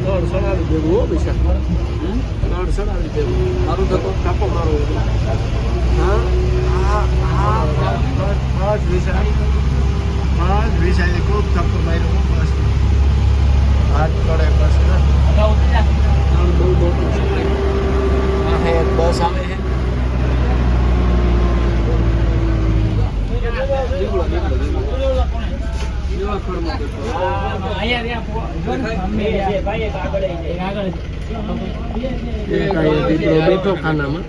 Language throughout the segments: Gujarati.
દોડ સડાવી દેવું હો પૈસા દોડ સડાવી દેવું મારું તો કાપો મારો હા હા હા વિશાલ ખૂબ થપ્પો માર્યો બસ હાથ પડે બસ બહુ મોટું છે આ હે બસ આવે છે બેઠો ખાનામાં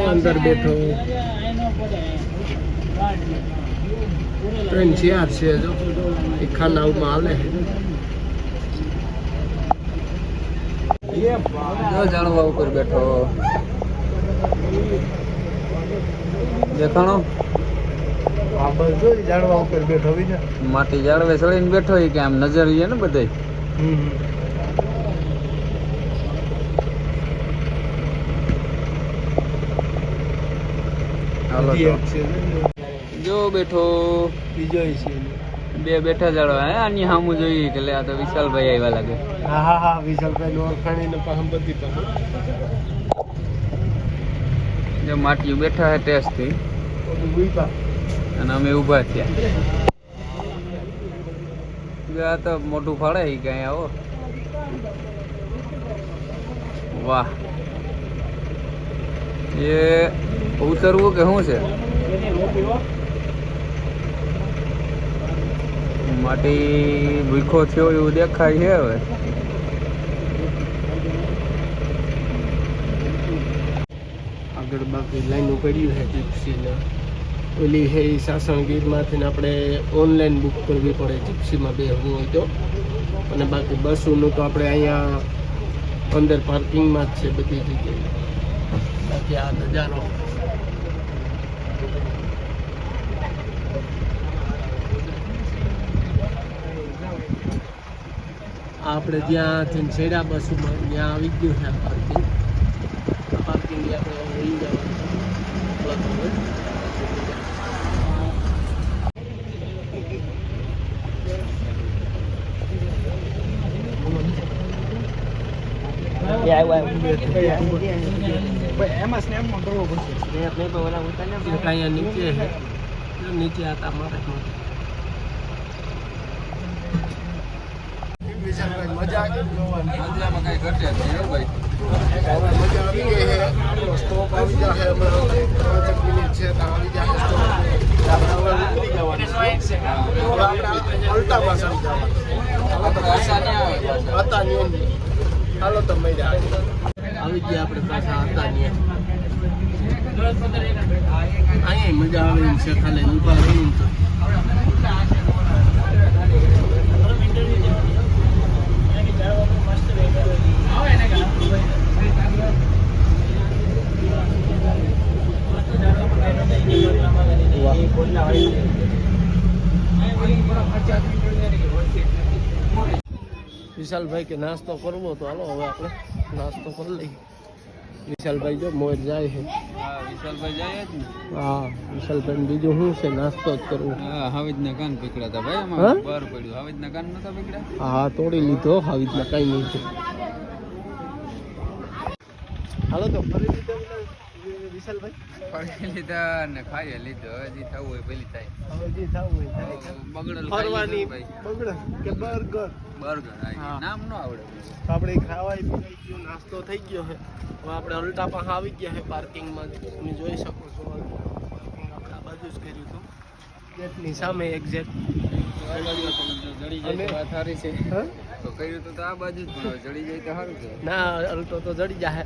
અંદર બેઠો 3-4 છે જો એ ખાનામાં હાલે જાણવા ઉપર બેઠો દેખાણો આ બધું જાણવા ઉપર બેઠો બીજા માટી જાળવે ચડીને બેઠો હોય કે આમ નજર છે ને બધાય હાલો જો બેઠો બીજો છે બે બેઠા જાળવા હે આની સામું જોઈએ કે લે આ તો વિશાલભાઈ આવ્યા લાગે હા વિશાલભાઈ નો ઓળખાણીને પાહમ બધી પાસે જો માટીઓ બેઠા હે ટેસ્ટ થી અને અમે ઊભા થયા આ તો મોટું ફાળે કઈ આવો વાહ એ ઉતરવું કે શું છે માટી ભૂખો થયો એવું દેખાય છે હવે આગળ બાકી લાઈનો પડ્યું છે જીપ્સીને ઓલી છે એ સાસણગીરમાંથી આપણે ઓનલાઈન બુક કરવી પડે જીપ્સીમાં બેસવું હોય તો અને બાકી બસોનું તો આપણે અહીંયા અંદર પાર્કિંગમાં જ છે બધી જગ્યાએ બાકી આ નજારો આપણે જ્યાંથી છેડા બસોમાં ત્યાં આવી ગયું છે પાર્કિંગ પાર્કિંગ આપણે લઈ જવાનું એમાં સ્નેપમાં કરવો પડશે સ્નેપ નહીં પણ ઓલા ઉતાર અહીંયા નીચે છે નીચે હતા મારે મજા આમાં કઈ ઘટે નહીં ભાઈ મજા આવી ગઈ છે સ્ટોપ આવી જશે 5 મિનિટ છે તો આવી જશે સ્ટોપ આપણે હવે ઉતરી જવાનું આપણે અલ્ટા બસ આવી જવાનું આપણે આશા નહીં આવે હતા નહીં હાલો તો મજા આવી ગયા આપણે પાછા હતા નહીં અહીંયા મજા આવે એમ છે ખાલી ઊભા રહીને તો વિશાલભાઈ કે નાસ્તો કરવો તો હાલો હવે આપણે નાસ્તો કરી લઈએ વિશાલભાઈ જો મોર જાય છે વિશાલભાઈ જાય જ ને હા વિશાલભાઈ બીજું શું છે નાસ્તો જ કરવો હા હાવિજના કાન પકડ્યા હતા ભાઈ આમાં બહાર પડ્યું હાવિજના કાન નતા પકડ્યા હા તોડી લીધો હાવિજના કઈ નહીં છે હાલો તો ફરી લીધો વિશાલભાઈ ફરી લીધા ને ખાઈ લીધો હજી થવું હોય પેલી થાય હજી થવું હોય થાય બગડેલ ફરવાની બગડે કે બર્ગર બર્ગર નામ ન આવડે તો આપણે ખાવાય પી ગયો નાસ્તો થઈ ગયો છે હવે આપણે અલ્ટા પાસે આવી ગયા છે પાર્કિંગમાં તમે જોઈ શકો છો પાર્કિંગ આપણે આ બાજુ જ કર્યું હતું ગેટની સામે એક્ઝેક્ટ જડી જાય વાત સારી છે તો કર્યું તો આ બાજુ જ જડી જાય તો સારું છે ના અલ્ટો તો જડી જાય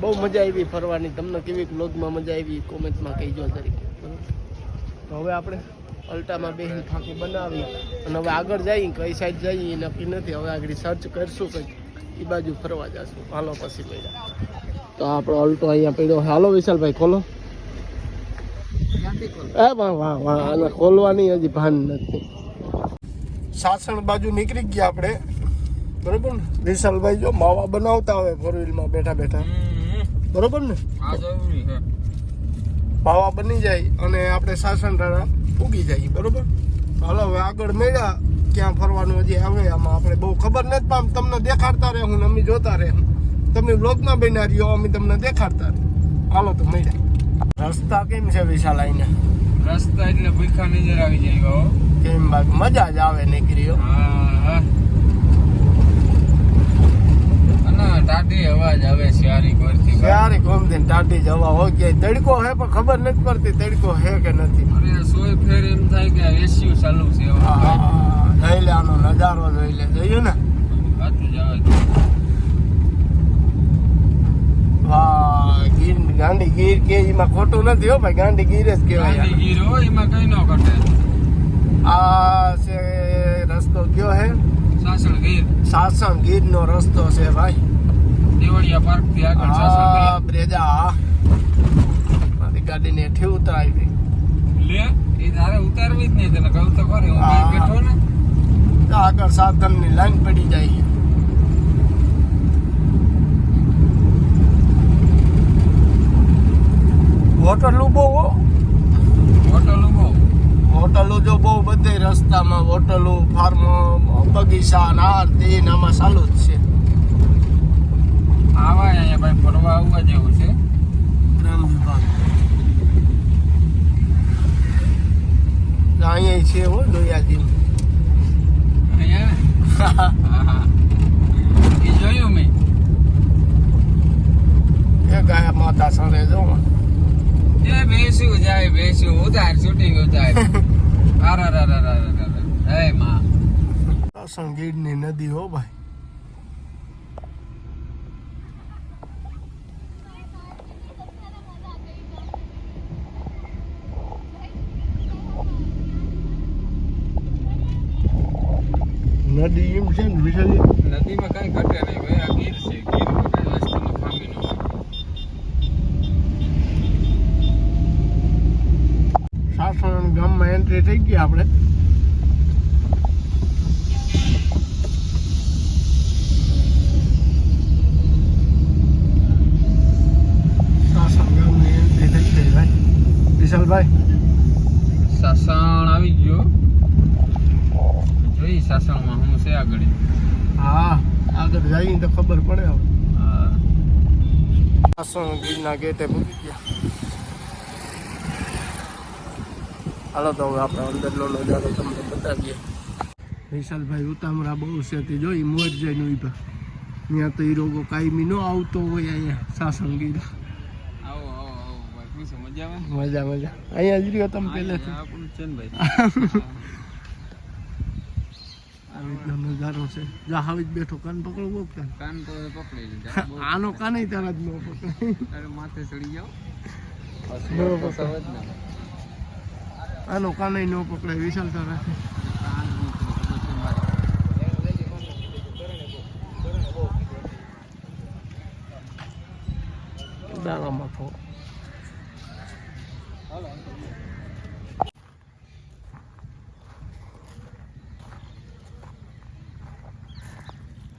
બહુ મજા આવી ફરવાની તમને કેવી વ્લોગમાં મજા આવી કોમેન્ટમાં કહીજો તરીકે તો હવે આપણે અલ્ટામાં બેહીને ફાંકી બનાવી અને હવે આગળ જઈએ કઈ સાઈડ જઈએ એ નક્કી નથી હવે આગળ સર્ચ કરશું કંઈક એ બાજુ ફરવા જશું હાલો પછી પડ્યા તો આપણો અલ્ટો અહીંયા પડ્યો હાલો વિશાલભાઈ ખોલો એ વાહ વાહ વાહ આને ખોલવાની હજી ભાન નથી સાસણ બાજુ નીકળી ગયા આપણે બરોબર ને વિશાલભાઈ જો માવા બનાવતા હોય 4-વ્હીલમાં બેઠા બેઠા બરોબર ને માવા બની જાય અને આપણે સાસણ રાણા ઉગી જાય બરોબર હાલો હવે આગળ મળ્યા ક્યાં ફરવાનું હજી આવે આમાં આપણે બહુ ખબર નથી પામ તમને દેખાડતા રહે હું અમે જોતા રહે તમે વ્લોગમાં બન્યા રહ્યો અમે તમને દેખાડતા રહે હાલો તો મળ્યા રસ્તા કેમ છે વિશાલ આઈને રસ્તા એટલે ભૂખા નજર આવી જાય હો કેમ બાગ મજા જ આવે નીકળ્યો હા અને ટાટી અવાજ આવે શિયારી કરતી ક્યારે ગમતી ટાટી જવા હોય કે તડકો હે પણ ખબર નથી પડતી તડકો હે કે નથી અરે સોય ફેર એમ થાય કે એસી ચાલુ છે જોઈ લે આનો નજારો જોઈ લે જોયું ને સાચું જ આવે વાહ ગીર ગાંડી ગીર કે એમાં ખોટું નથી હો ભાઈ ગાંડી ગીર જ કહેવાય ગાંધી ગીર હો એમાં કઈ ન ઘટે આ છે રસ્તો કયો હે સાસણ ગીર સાસણ ગીર નો રસ્તો છે ભાઈ દેવળિયા પાર્ક થી આગળ સાસણ હા ગીર બ્રેજા મારી ગાડીને હેઠી ઉતરાવી લે એ તારે ઉતારવી જ નહીં તને કહું તો ખરી હું હા. બેઠો ને આગળ સાધનની લાઈન પડી જાય હોટલો બહુ હોટલો જો બહુ બધે રસ્તામાં હોટલો ફાર્મ બગીચા ના તે આમાં ચાલુ જ છે આવા અહીંયા ભાઈ ફરવા આવવા જેવું છે ગ્રામ વિભાગ અહીંયા છે હો દોયાજી અહીંયા હા એ જોયું મેં એ ગયા માતા સરે જો એ બેસું જાય બેસું ઉતાર શૂટિંગ ઉતાર હે માં સંગીતની નદી હો ભાઈ નદી એમ છે ને વિશાલી નદીમાં કઈ ઘટે નહીં ભાઈ આ ગીર છે ગીર કઈ વસ્તુનો ખામી ન સાસણ ગામમાં એન્ટ્રી થઈ ગઈ આપણે સાસણ ગામની એન્ટ્રી થઈ ગઈ ભાઈ વિશાલભાઈ સાસણ આવી ગયો જોઈ સાસણમાં હું છે આગળ હા આગળ જઈએ તો ખબર પડે હવે હા સાસણ ગીરના ગેટે મૂકી ગયા હાલો તો હવે આપણે અંદરનો નજારો તમને બતાવીએ વિશાલભાઈ ઉતામળા બહુ છે તે જોઈ મોજ જઈને ઉભા ત્યાં તો એ રોગો કાયમી નો આવતો હોય અહીંયા સાસણગીર આવો આવો આવો ભાઈ શું છે મજામાં મજા મજા અહીંયા જ રહ્યો તમે પહેલેથી આપણું છે ને ભાઈ આવી રીતનો નજારો છે જા હાવી જ બેઠો કાન પકડવો કાન કાન તો પકડી લીધા આનો કાન તારા જ ન પકડાય અરે માથે ચડી જાઓ નો પકડાય આનો કાન ન પકડાય વિશાલ તારા દાણામાં થોડો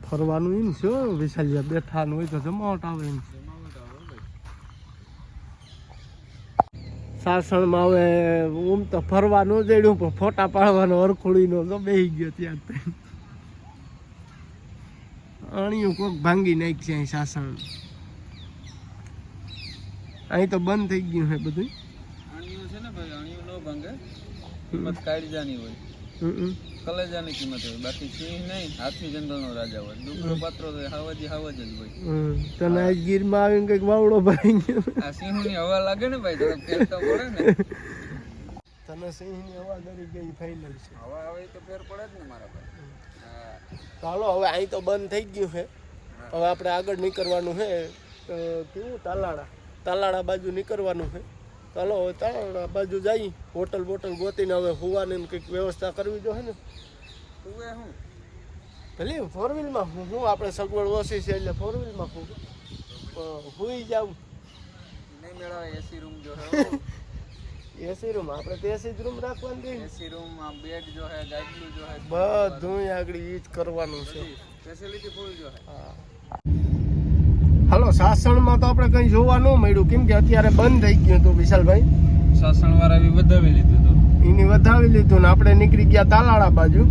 ફરવાનું એમ છે વિશાલિયા બેઠાનું હોય તો જમાવટ આવે એમ સાસણમાં હવે ઓમ તો ફરવાનું જડ્યું પણ ફોટા પાડવાનો હરખોળીનો તો બેસી ગયો ત્યાં અણિયું કોક ભાંગી નાખશે અહીં સાસણ અહીં તો બંધ થઈ ગયું છે બધું અણિયું છે ને ભાઈ અણિયું ન ભાંગે કિંમત કાળજાની હોય કલેજાની કિંમત હોય બાકી સિંહ નહીં હાથી જંગલનો રાજા હોય ડુંગરો પાત્રો તો હાવજી હાવજ જ હોય તને આજ ગીરમાં આવીને કઈક વાવડો ભરાઈ ગયો આ સિંહની હવા લાગે ને ભાઈ તો ફેર તો પડે ને તને સિંહની હવા ગરી ગઈ ફાઇનલ છે હવા આવે તો ફેર પડે જ ને મારા ભાઈ હા ચાલો હવે અહીં તો બંધ થઈ ગયું છે હવે આપણે આગળ નીકળવાનું છે કેવું તાલાળા બાજુ નીકળવાનું છે ચાલો હવે તાલાળા બાજુ જઈ હોટલ બોટલ ગોતીને હવે હોવાની કંઈક વ્યવસ્થા કરવી જોઈએ ને તું એ હું ભલે ફોર વ્હીલમાં હું આપણે સગવડ ઓછી છે એટલે ફોર વ્હીલમાં હુઈ જાઉં નહીં મેળવે એસી રૂમ જો હે એસી રૂમ આપણે તો એસી જ રૂમ રાખવાની એસી રૂમ આ બેડ જો હે ગાદલું જો હે બધું આગળ ઈ જ કરવાનું છે ફેસિલિટી ફૂલ જો હે હા હાલો સાસણમાં તો આપણે કંઈ જોવા ન મળ્યું કેમ કે અત્યારે બંધ થઈ ગયું હતું વિશાલભાઈ સાસણ વાળા બી વધાવી લીધું હતું એની વધાવી લીધું ને આપણે નીકળી ગયા તાલાળા બાજુ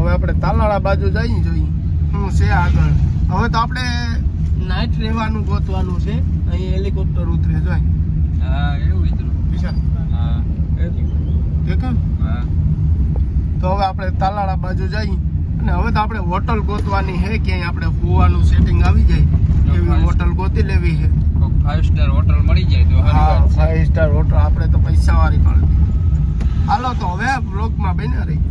હવે આપણે તાલાળા બાજુ જઈ જોઈએ શું છે આગળ. હવે તો આપણે નાઇટ રહેવાનું ગોતવાનું છે. અહીં હેલિકોપ્ટર ઉતરે જાય. હા એવું વિચારું. વિશાલ હા દેખો. હા તો હવે આપણે તાલાળા બાજુ જઈએ અને હવે તો આપણે હોટલ ગોતવાની છે ક્યાંય આપણે હોવાનું સેટિંગ આવી જાય એવી હોટલ ગોતી લેવી છે. 5 સ્ટાર હોટલ મળી જાય તો સારી હા વાત છે. 5 સ્ટાર હોટલ આપણે તો પૈસા વાળી પાડવી. હાલો તો હવે બ્લોગમાં બન્યા રહી.